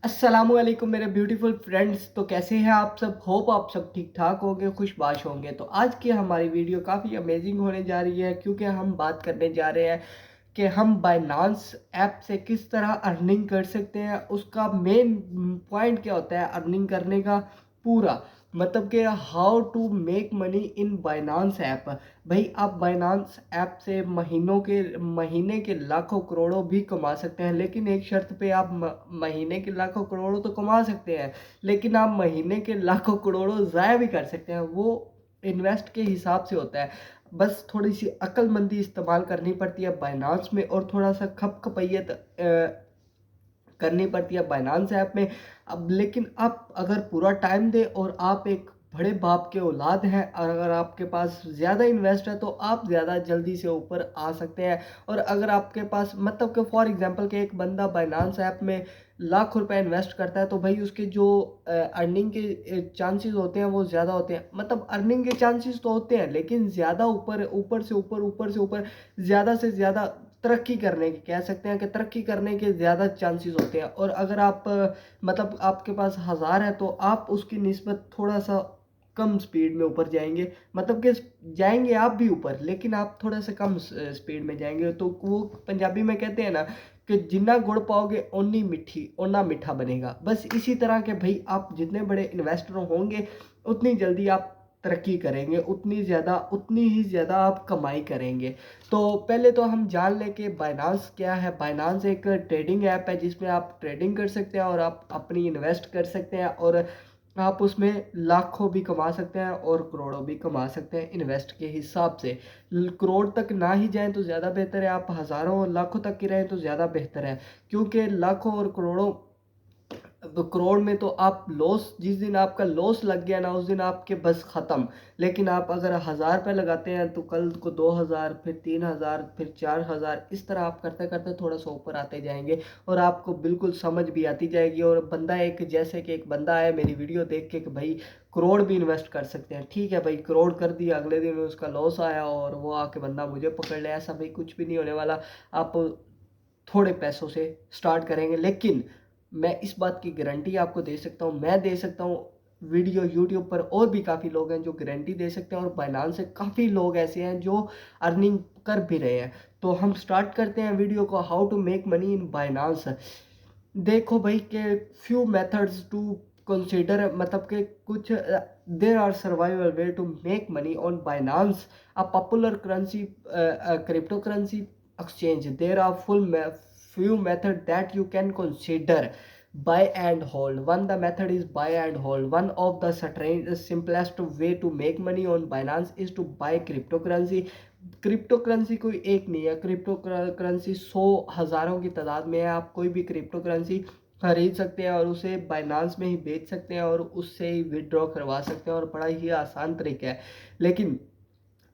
अस्सलामुअलैकुम मेरे beautiful friends. तो कैसे हैं आप सब? होप आप सब ठीक ठाक होंगे, खुशबाश होंगे। तो आज की हमारी वीडियो काफ़ी अमेजिंग होने जा रही है, क्योंकि हम बात करने जा रहे हैं कि हम बाइनांस ऐप से किस तरह अर्निंग कर सकते हैं। उसका मेन पॉइंट क्या होता है अर्निंग करने का? पूरा मतलब कि how to make money in Binance app. भाई आप बाइनांस ऐप से महीने के लाखों करोड़ों भी कमा सकते हैं, लेकिन एक शर्त पे। आप महीने के लाखों करोड़ों तो कमा सकते हैं, लेकिन आप महीने के लाखों करोड़ों ज़ाया भी कर सकते हैं। वो इन्वेस्ट के हिसाब से होता है। बस थोड़ी सी अक्लमंदी इस्तेमाल करनी पड़ती है बाइनांस में, और थोड़ा सा खपखपैयत करनी पड़ती है बाइनांस ऐप में। अब लेकिन आप अगर पूरा टाइम दे और आप एक बड़े बाप के औलाद हैं, और अगर आपके पास ज़्यादा इन्वेस्ट है तो आप ज़्यादा जल्दी से ऊपर आ सकते हैं। और अगर आपके पास मतलब कि फॉर एग्जांपल कि एक बंदा बाइनांस ऐप में लाख रुपए इन्वेस्ट करता है, तो भाई उसके जो अर्निंग के चांसेस होते हैं वो ज़्यादा होते हैं। मतलब अर्निंग के चांसेस तो होते हैं, लेकिन ज़्यादा ऊपर से ऊपर ज़्यादा से ज़्यादा तरक्की करने के, कह सकते हैं कि तरक्की करने के ज़्यादा चांसेस होते हैं। और अगर आप मतलब आपके पास 1000 है, तो आप उसकी निस्बत थोड़ा सा कम स्पीड में ऊपर जाएंगे। मतलब कि जाएंगे आप भी ऊपर, लेकिन आप थोड़ा सा कम स्पीड में जाएंगे। तो वो पंजाबी में कहते हैं ना कि जितना गुड़ पाओगे उन्नी मिठी उन्ना मीठा बनेगा। बस इसी तरह के भाई आप जितने बड़े इन्वेस्टर होंगे, उतनी जल्दी आप तरक्की करेंगे, उतनी ही ज़्यादा आप कमाई करेंगे। तो पहले तो हम जान लें कि बाइनांस क्या है। बाइनांस एक ट्रेडिंग ऐप है जिसमें आप ट्रेडिंग कर सकते हैं और आप अपनी इन्वेस्ट कर सकते हैं, और आप उसमें लाखों भी कमा सकते हैं और करोड़ों भी कमा सकते हैं इन्वेस्ट के हिसाब से। करोड़ तक ना ही जाएं तो ज़्यादा बेहतर है, आप हज़ारों और लाखों तक की रहें तो ज़्यादा बेहतर है। क्योंकि लाखों और करोड़ों, तो करोड़ में तो आप लॉस, जिस दिन आपका लॉस लग गया ना उस दिन आपके बस खत्म। लेकिन आप अगर 1000 रुपये लगाते हैं तो कल को 2000, फिर 3000, फिर 4000, इस तरह आप करते करते थोड़ा सा ऊपर आते जाएंगे, और आपको बिल्कुल समझ भी आती जाएगी। और बंदा एक, जैसे कि एक बंदा है मेरी वीडियो देख के कि भाई करोड़ भी इन्वेस्ट कर सकते हैं। ठीक है भाई, करोड़ कर दिया, अगले दिन उसका लॉस आया और वो आके बंदा मुझे पकड़ लिया। ऐसा भाई कुछ भी नहीं होने वाला। आप थोड़े पैसों से स्टार्ट करेंगे, लेकिन मैं इस बात की गारंटी आपको दे सकता हूँ, मैं दे सकता हूँ। वीडियो यूट्यूब पर और भी काफ़ी लोग हैं जो गारंटी दे सकते हैं, और बाइनांस से काफ़ी लोग ऐसे हैं जो अर्निंग कर भी रहे हैं। तो हम स्टार्ट करते हैं वीडियो को, how to make money in Binance. देखो भाई के फ्यू मेथड्स टू कंसिडर, मतलब के कुछ there are survival way to make money on Binance, a popular currency crypto currency exchange. There are few method that you can consider. Buy and hold. One, the method is buy and hold. One of the simplest way to make money on Binance is to buy cryptocurrency. Crypto currency कोई एक नहीं है, crypto currency सौ हज़ारों की तादाद में है। आप कोई भी क्रिप्टो करेंसी खरीद सकते हैं और उसे बाइनांस में ही बेच सकते हैं, और उससे ही विड्रॉ करवा सकते हैं, और बड़ा ही आसान तरीका है। लेकिन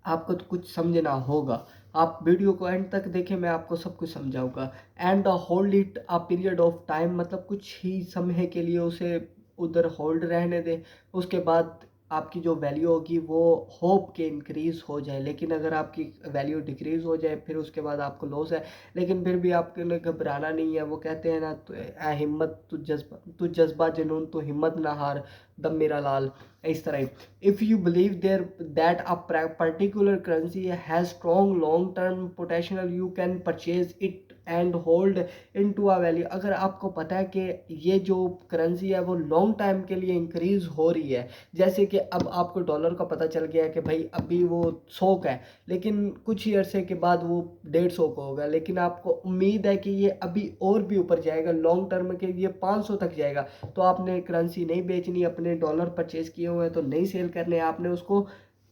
आपको तो कुछ समझना होगा। आप वीडियो को एंड तक देखें, मैं आपको सब कुछ समझाऊंगा। And hold it a period of time, मतलब कुछ ही समय के लिए उसे उधर होल्ड रहने दें। उसके बाद आपकी जो वैल्यू होगी वो होप के इंक्रीज हो जाए। लेकिन अगर आपकी वैल्यू डिक्रीज हो जाए फिर उसके बाद आपको लॉस है। लेकिन फिर भी आपके लिए घबराना नहीं है। वो कहते हैं ना, तो हिम्मत तू जज्बा जुनून तो हिम्मत ना हार, दम मेरा लाल, इस तरह। if you believe there that a particular currency has strong long term potential, you can purchase it and hold into a value। अगर आपको पता है कि ये जो करेंसी है वो लॉन्ग टाइम के लिए इंक्रीज हो रही है, जैसे कि अब आपको डॉलर का पता चल गया है कि भाई अभी वो 100 का है, लेकिन कुछ ही अरसे के बाद वो 150 का होगा, लेकिन आपको उम्मीद है कि ये अभी और भी ऊपर जाएगा, लॉन्ग टर्म के लिए 500 तक जाएगा। तो आपने करेंसी नहीं बेचनी, अपने डॉलर परचेज किए हुए हैं तो नहीं सेल करने, आपने उसको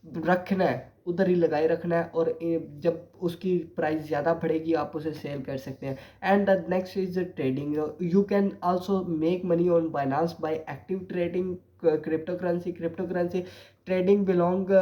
रखना है, उधर ही लगाए रखना है। और जब उसकी प्राइस ज़्यादा बढ़ेगी आप उसे सेल कर सकते हैं। And the next is trading. You can also make money on Binance by active trading crypto currency trading belong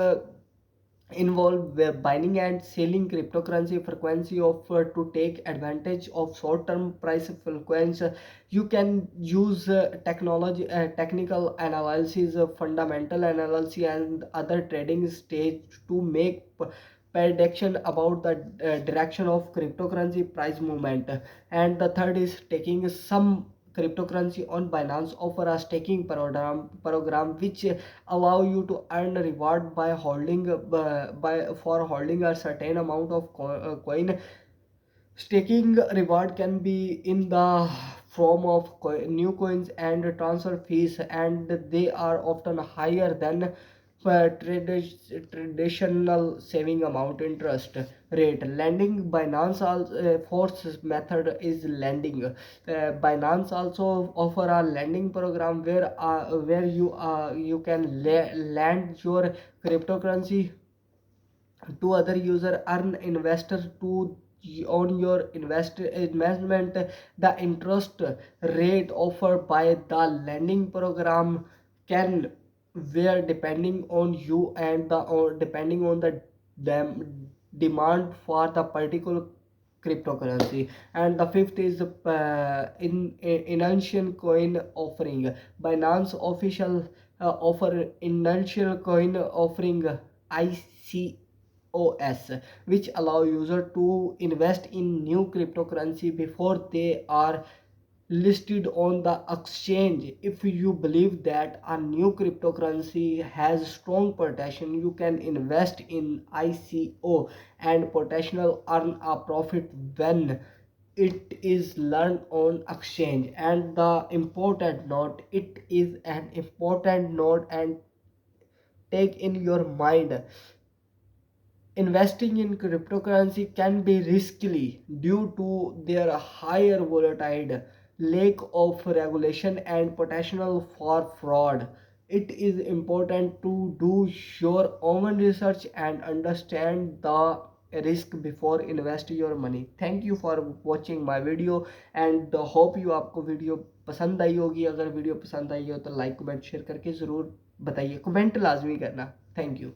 involve buying and selling cryptocurrency frequency of to take advantage of short term price fluctuations. You can use technical analysis, fundamental analysis and other trading stage to make prediction about the direction of cryptocurrency price movement. And the third is taking some cryptocurrency on Binance offer a staking program which allow you to earn reward by holding by for holding a certain amount of coin. Staking reward can be in the form of new coins and transfer fees, and they are often higher than traditional saving amount interest rate. Lending Binance force method is lending. Binance also offer a lending program where you can lend your cryptocurrency to other user, earn investor to on your investment. The interest rate offered by the lending program can vary depending on you and the or depending on the demand for the particular cryptocurrency. And the fifth is in initial coin offering. Binance official offer initial coin offering, ICOs, which allow user to invest in new cryptocurrency before they are listed on the exchange. If you believe that a new cryptocurrency has strong potential, you can invest in ICO and potential earn a profit when it is learned on exchange. And the important note, it is an important note, and take in your mind, investing in cryptocurrency can be risky due to their higher volatility, lack of regulation, and potential for fraud. It is important to do your own research and understand the risk before invest your money. Thank you for watching my video, and hope you आपको video पसंद आई होगी. अगर video पसंद आई हो तो like comment share करके ज़रूर बताइए, कमेंट लाजमी करना. Thank you.